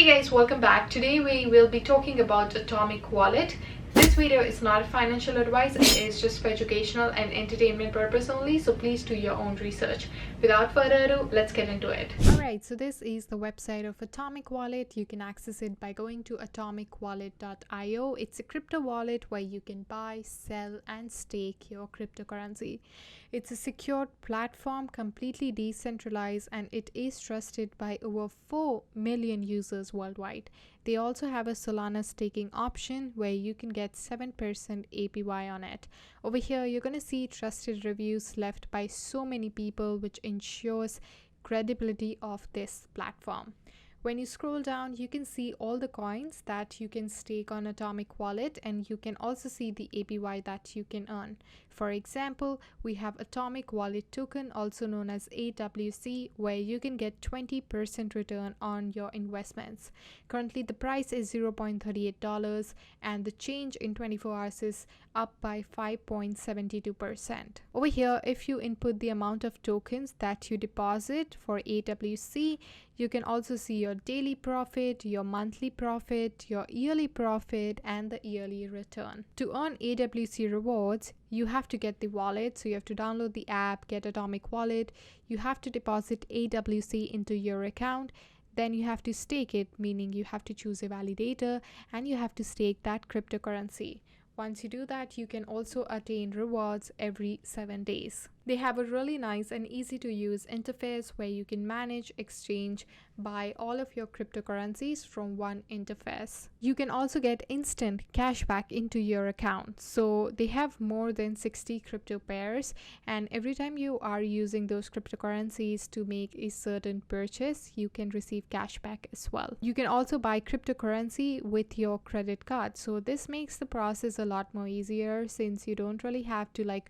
Guys, welcome back. Today we will be talking about Atomic Wallet. This video is not financial advice, it is just for educational and entertainment purpose only, so please do your own research. Without further ado, let's get into it. Alright, so this is the website of Atomic Wallet. You can access it by going to atomicwallet.io. It's a crypto wallet where you can buy, sell and stake your cryptocurrency. It's a secured platform, completely decentralized, and it is trusted by over 4 million users worldwide. They also have a Solana staking option where you can get 7% APY on it. Over here, you're going to see trusted reviews left by so many people, which ensures credibility of this platform. When you scroll down, you can see all the coins that you can stake on Atomic Wallet, and you can also see the APY that you can earn. For example, we have Atomic Wallet token, also known as AWC, where you can get 20% return on your investments. Currently, the price is $0.38, and the change in 24 hours is up by 5.72%. Over here, if you input the amount of tokens that you deposit for AWC, you can also see your daily profit, your monthly profit, your yearly profit, and the yearly return. To earn AWC rewards, you have to get the wallet. So you have to download the app, get Atomic Wallet. You have to deposit AWC into your account. Then you have to stake it, meaning you have to choose a validator and you have to stake that cryptocurrency. Once you do that, you can also attain rewards every 7 days. They have a really nice and easy to use interface where you can manage, exchange, buy all of your cryptocurrencies from one interface. You can also get instant cashback into your account. So they have more than 60 crypto pairs, and every time you are using those cryptocurrencies to make a certain purchase, you can receive cashback as well. You can also buy cryptocurrency with your credit card. So this makes the process a lot more easier, since you don't really have to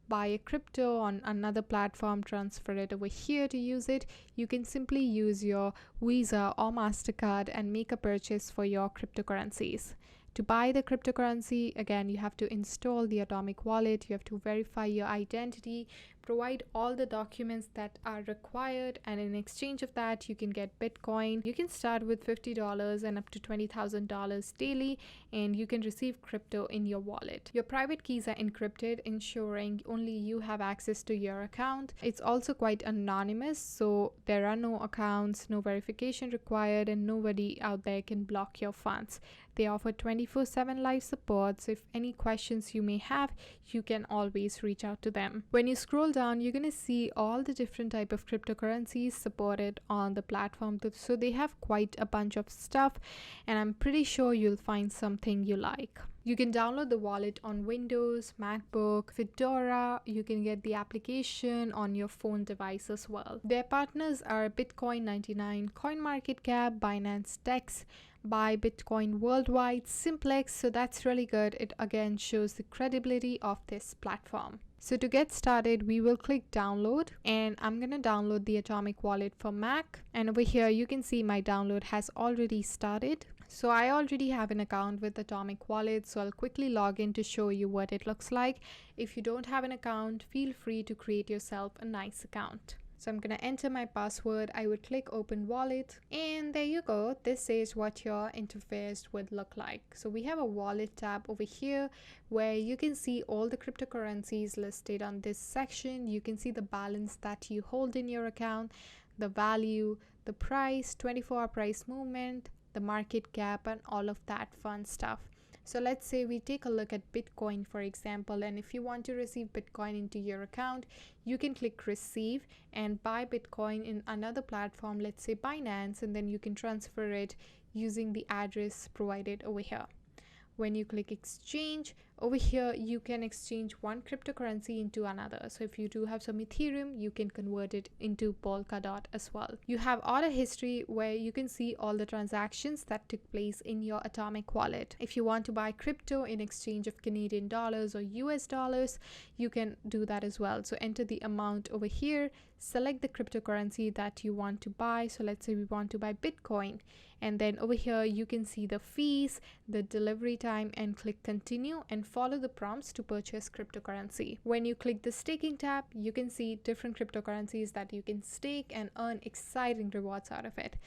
buy a crypto on another platform, transfer it over here to use it. You can simply use your Visa or MasterCard and make a purchase for your cryptocurrencies. To buy the cryptocurrency, again, you have to install the Atomic Wallet, you have to verify your identity, provide all the documents that are required, and in exchange of that, you can get Bitcoin. You can start with $50 and up to $20,000 daily, and you can receive crypto in your wallet. Your private keys are encrypted, ensuring only you have access to your account. It's also quite anonymous, so there are no accounts, no verification required, and nobody out there can block your funds. They offer 24/7 live support, so if any questions you may have, you can always reach out to them. When you scroll down, you're going to see all the different type of cryptocurrencies supported on the platform. So they have quite a bunch of stuff, and I'm pretty sure you'll find something you like. You can download the wallet on Windows, MacBook, Fedora. You can get the application on your phone device as well. Their partners are Bitcoin 99, CoinMarketCap, Binance Dex, Buy Bitcoin Worldwide, Simplex. So that's really good. It again shows the credibility of this platform. So to get started, we will click download, and I'm going to download the Atomic Wallet for Mac. And over here, you can see my download has already started. So I already have an account with Atomic Wallet, so I'll quickly log in to show you what it looks like. If you don't have an account, feel free to create yourself a nice account. So I'm going to enter my password. I would click open wallet, and there you go. This is what your interface would look like. So we have a wallet tab over here where you can see all the cryptocurrencies listed on this section. You can see the balance that you hold in your account, the value, the price, 24-hour price movement, the market cap, and all of that fun stuff. So let's say we take a look at Bitcoin, for example, and if you want to receive Bitcoin into your account, you can click receive and buy Bitcoin in another platform, let's say Binance, and then you can transfer it using the address provided over here. When you click exchange, over here you can exchange one cryptocurrency into another. So if you do have some Ethereum, you can convert it into Polkadot as well. You have order history where you can see all the transactions that took place in your Atomic Wallet. If you want to buy crypto in exchange of Canadian dollars or US dollars, you can do that as well. So enter the amount over here, select the cryptocurrency that you want to buy. So let's say we want to buy Bitcoin, and then over here you can see the fees, the delivery time, and click continue and follow the prompts to purchase cryptocurrency. When you click the staking tab, you can see different cryptocurrencies that you can stake and earn exciting rewards out of it.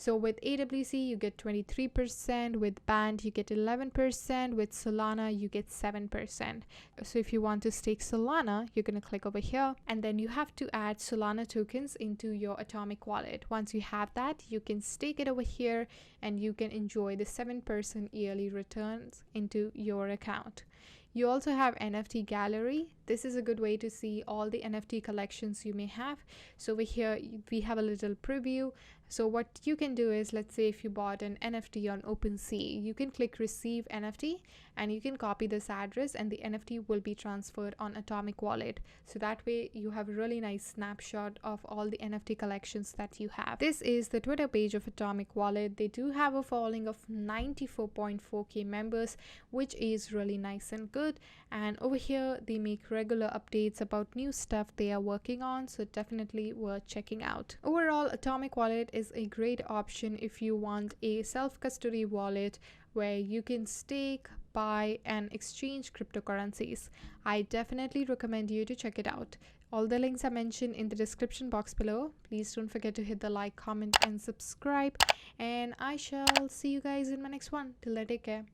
So with AWC you get 23%, with Band you get 11%, with Solana you get 7%. So if you want to stake Solana, you're going to click over here, and then you have to add Solana tokens into your Atomic wallet. Once you have that, you can stake it over here and you can enjoy the 7% yearly returns into your account. You also have NFT gallery. This is a good way to see all the NFT collections you may have. So over here we have a little preview. So what you can do is, let's say if you bought an NFT on OpenSea, you can click receive NFT and you can copy this address and the NFT will be transferred on Atomic wallet. So that way you have a really nice snapshot of all the NFT collections that you have. This is the Twitter page of Atomic wallet. They do have a following of 94.4k members, which is really nice and good. And over here they make regular updates about new stuff they are working on, so definitely worth checking out. Overall, Atomic wallet is a great option if you want a self-custody wallet where you can stake, buy and exchange cryptocurrencies. I definitely recommend you to check it out. All the links are mentioned in the description box below. Please don't forget to hit the like, comment and subscribe, and I shall see you guys in my next one. Till then, take care.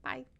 Bye.